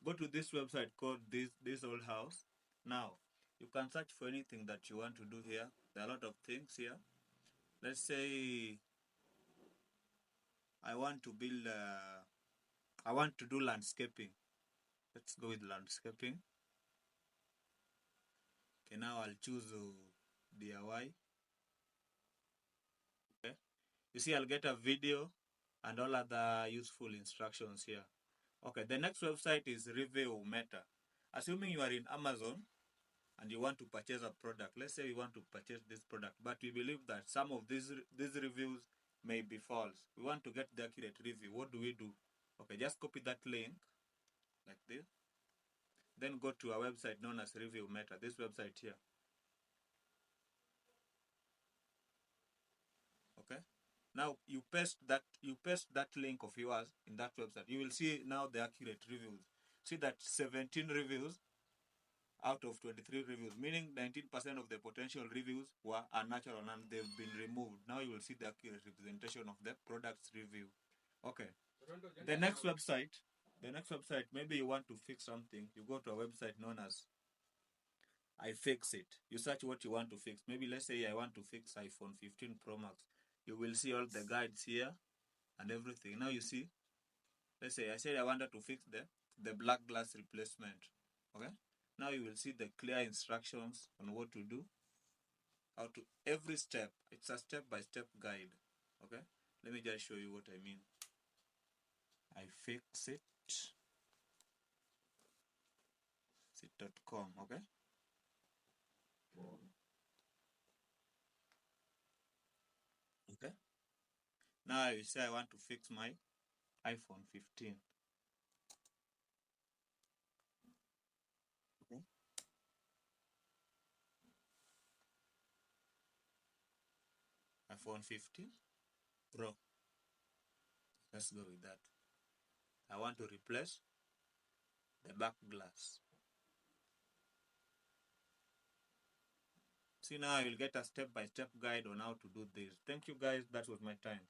Go to this website called this old house. Now, you can search for anything that you want to do here. There are a lot of things here. Let's say I want to build, I want to do landscaping. Let's go with landscaping. Okay, now I'll choose DIY. Okay, you see, I'll get a video and all other useful instructions here. Okay, the next website is Review Meta. Assuming you are in Amazon and you want to purchase a product, let's say you want to purchase this product, but we believe that some of these reviews may be false. We want to get the accurate review. What do we do? Okay, just copy that link like this. Then go to a website known as Review Meta, this website here. Okay. Now you paste that link of yours in that website. You will see now the accurate reviews. See that 17 reviews out of 23 reviews, meaning 19% of the potential reviews were unnatural and they've been removed. Now you will see the accurate representation of the product's review. Okay. The next website, maybe you want to fix something. You go to a website known as iFixit. You search what you want to fix. Maybe let's say I want to fix iPhone 15 Pro Max. You will see all the guides here and everything. Now you see, let's say I said I wanted to fix the black glass replacement. Okay. Now you will see the clear instructions on what to do, how to every step. It's a step-by-step guide. Okay. Let me just show you what I mean. iFixit.com. Okay. Okay. Now you say I want to fix my iPhone 15. Okay. iPhone 15 Pro. Let's go with that. I want to replace the back glass. See, now I will get a step-by-step guide on how to do this. Thank you guys. That was my time.